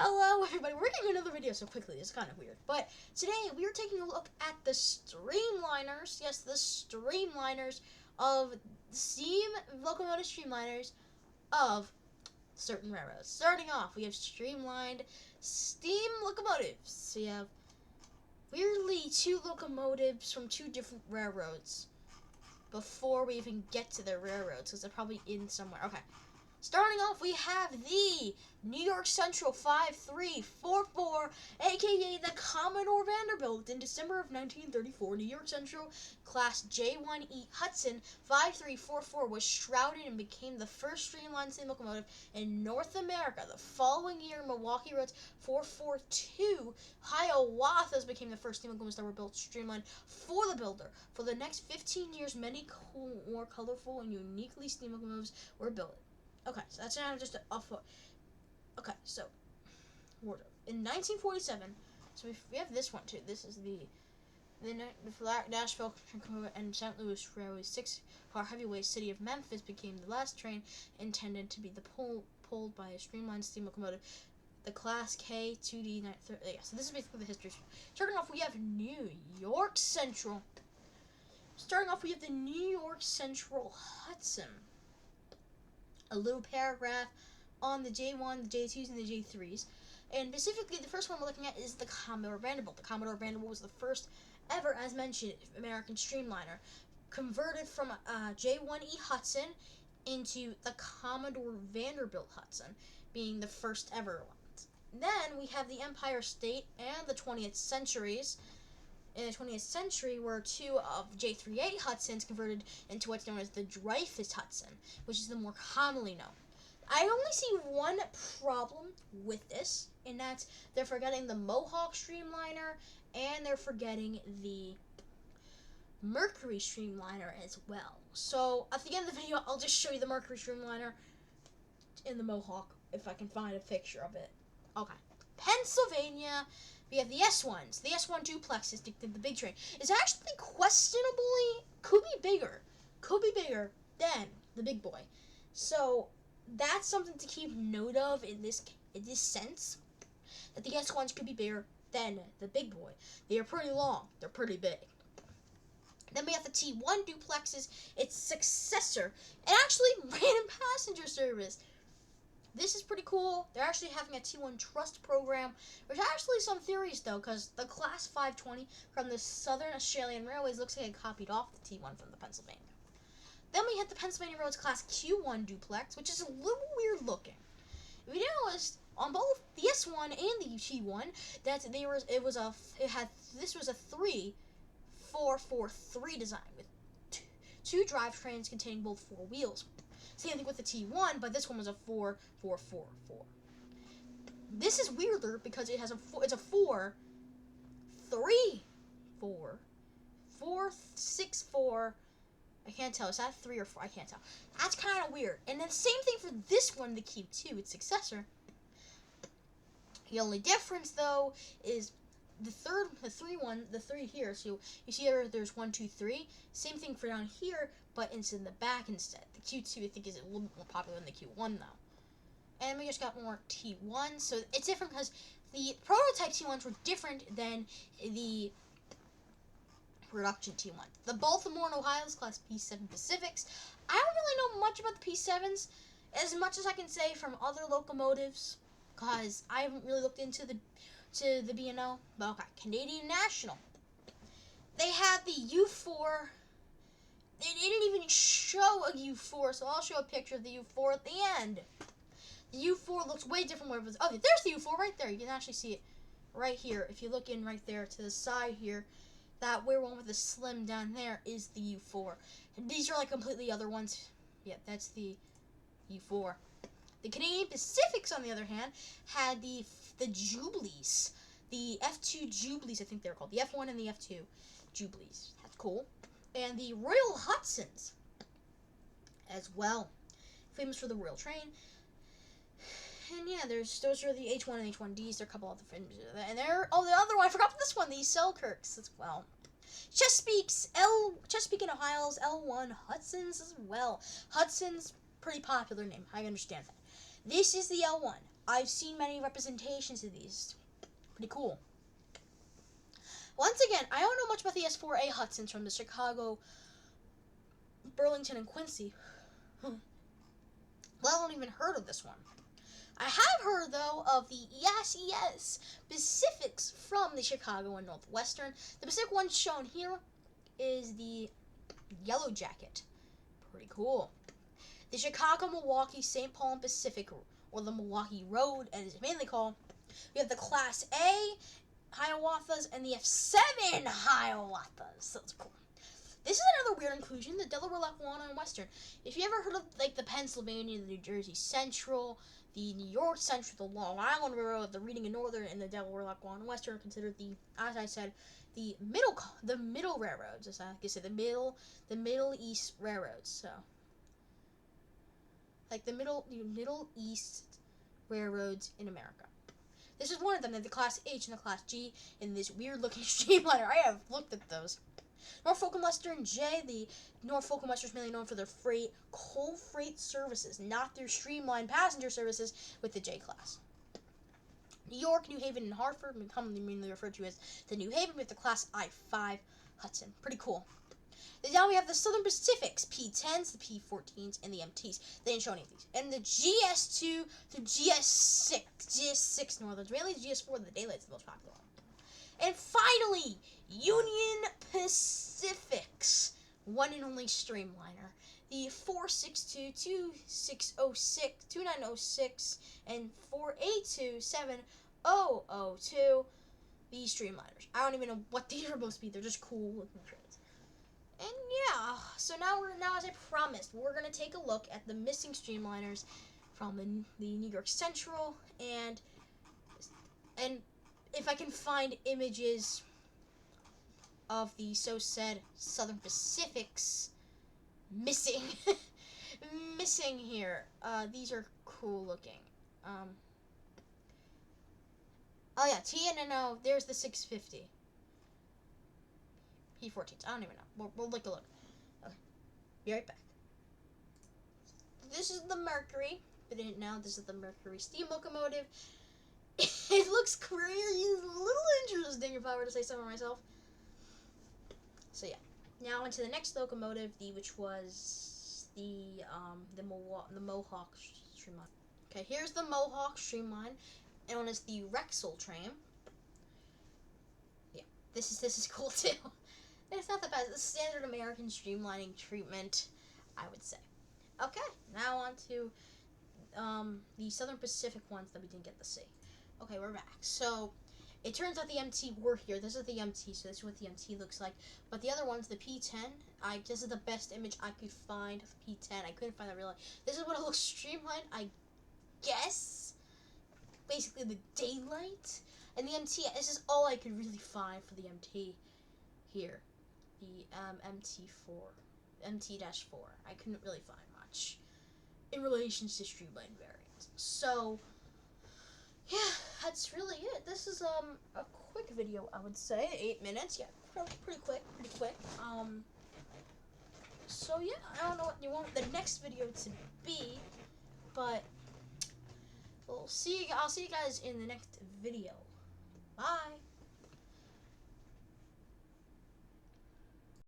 Hello everybody, we're getting another video so quickly, it's kind of weird. But today we are taking a look at the streamliners, yes, the streamliners of steam locomotive streamliners of certain railroads. Starting off, we have streamlined steam locomotives. So you have weirdly two locomotives from two different railroads before we even get to the railroads, because they're probably in somewhere. Okay. Starting off, we have the New York Central 5344, aka the Commodore Vanderbilt. In December of 1934, New York Central Class J1E Hudson 5344 was shrouded and became the first streamlined steam locomotive in North America. The following year, Milwaukee Road's 442 Hiawatha's became the first steam locomotives that were built streamlined for the builder. For the next 15 years, many more colorful and uniquely steam locomotives were built. Okay, so that's now just a foot. Okay, so wardrobe. In 1947, so we have this one too. This is the Nashville and St. Louis Railway 6-car heavyweight City of Memphis became the last train intended to be pulled by a streamlined steam locomotive, the Class K 2D 930. Yeah, so this is basically the history. Starting off, we have New York Central. Starting off, we have the New York Central Hudson. A little paragraph on the J1, the J2s, and the J3s. And specifically, the first one we're looking at is the Commodore Vanderbilt. The Commodore Vanderbilt was the first ever, as mentioned, American streamliner, converted from J1E Hudson into the Commodore Vanderbilt Hudson, being the first ever one. Then we have the Empire State and the 20th centuries. In the 20th century, were two of J38 Hudsons converted into what's known as the Dreyfus Hudson, which is the more commonly known. I only see one problem with this, and that's they're forgetting the Mohawk Streamliner, and they're forgetting the Mercury Streamliner as well. So, at the end of the video, I'll just show you the Mercury Streamliner in the Mohawk, if I can find a picture of it. Okay. Pennsylvania, we have the S1s. The S1 duplexes, the big train, is actually questionably, could be bigger than the big boy. So that's something to keep note of in this sense, that the S1s could be bigger than the big boy. They are pretty long. They're pretty big. Then we have the T1 duplexes, its successor, and actually ran in passenger service. This is pretty cool. They're actually having a T1 Trust program. There's actually some theories, though, because the Class 520 from the Southern Australian Railways looks like it copied off the T1 from the Pennsylvania. Then we hit the Pennsylvania Roads Class Q1 duplex, which is a little weird looking. If you noticed, on both the S1 and the T1, that this was a 3-4-4-3 design with two drivetrains containing both four wheels. Same thing with the T1, but this one was a 4-4-4-4. This is weirder because it's a 4-3-4-4-6-4. I can't tell. Is that 3 or 4? I can't tell. That's kind of weird. And then same thing for this one, the Q2, its successor. The only difference, though, is the three here. So you see there's 1, 2, 3. Same thing for down here, but it's in the back instead. The Q2 I think is a little bit more popular than the Q1 though. And we just got more T1. So it's different because the prototype T1s were different than the production T1. The Baltimore and Ohio's Class P7 Pacifics. I don't really know much about the P7s, as much as I can say from other locomotives, because I haven't really looked into the B&O. But okay, Canadian National. They had the U4. They didn't even show a U4, so I'll show a picture of the U4 at the end. The U4 looks way different from what it was. Oh, there's the U4 right there. You can actually see it right here. If you look in right there to the side here, that weird one with the slim down there is the U4. And these are like completely other ones. Yeah, that's the U4. The Canadian Pacifics, on the other hand, had the Jubilees. The F2 Jubilees, I think they're called. The F1 and the F2 Jubilees. That's cool. And the Royal Hudsons as well. Famous for the Royal Train. And yeah, those are the H1 and H1Ds. There are a couple other films. And the other one, I forgot this one, the Selkirks as well. Chesapeake and Ohio's L1 Hudsons as well. Hudson's pretty popular name. I understand that. This is the L1. I've seen many representations of these. Pretty cool. Once again, I don't know much about the S4A Hudsons from the Chicago, Burlington, and Quincy. Well, I haven't even heard of this one. I have heard, though, of the yes Pacifics from the Chicago and Northwestern. The Pacific one shown here is the Yellow Jacket. Pretty cool. The Chicago, Milwaukee, St. Paul, and Pacific, or the Milwaukee Road, as it's mainly called. We have the Class A Hiawatha's and the F7 Hiawatha's. That's cool. This is another weird inclusion, the Delaware, Lackawanna, and Western. If you ever heard of like the Pennsylvania, the New Jersey Central, the New York Central, the Long Island Railroad, the Reading and Northern, and the Delaware, Lackawanna, and Western are considered the, as I said, the middle railroads. As I can say, the Middle East railroads. So, like the Middle East railroads in America. This is one of them, the Class H and the Class G in this weird-looking streamliner. I have looked at those. Norfolk and Western J, the Norfolk and Western is mainly known for their coal freight services, not their streamlined passenger services with the J class. New York, New Haven, and Hartford, commonly referred to as the New Haven, with the Class I-5 Hudson. Pretty cool. Then now we have the Southern Pacifics, P10s, the P14s, and the MTs. They didn't show any of these. And the GS2 to GS6 Northerns, mainly the GS4, the Daylight's the most popular one. And finally, Union Pacific's one and only streamliner, the 462, 2606, 2906, and 4827002, these streamliners. I don't even know what these are supposed to be. They're just cool looking trains. And yeah, so now as I promised, we're gonna take a look at the missing streamliners from the New York Central, and if I can find images of the so-said Southern Pacifics missing here. These are cool looking. Oh yeah, TNNO, there's the 650. P14s, I don't even know. We'll look a look. Okay, be right back. This is the Mercury. If you didn't know, this is the Mercury steam locomotive. It looks crazy, a little interesting if I were to say so myself. So yeah, now into the next locomotive, which was the Mohawk Streamline. Okay, here's the Mohawk Streamline, known as the Rexel train. Yeah, this is cool too. It's not the best. It's standard American streamlining treatment, I would say. Okay, now on to the Southern Pacific ones that we didn't get to see. Okay, we're back. So, it turns out the MT were here. This is the MT, so this is what the MT looks like. But the other ones, the P10, this is the best image I could find of P10. I couldn't find that really. This is what it looks streamlined, I guess. Basically, the daylight. And the MT, this is all I could really find for the MT here. The MT-4. I couldn't really find much in relation to streamlined variants. So, yeah, that's really it. This is a quick video, I would say. 8 minutes, yeah, pretty quick. So yeah, I don't know what you want the next video to be, but I'll see you guys in the next video. Bye.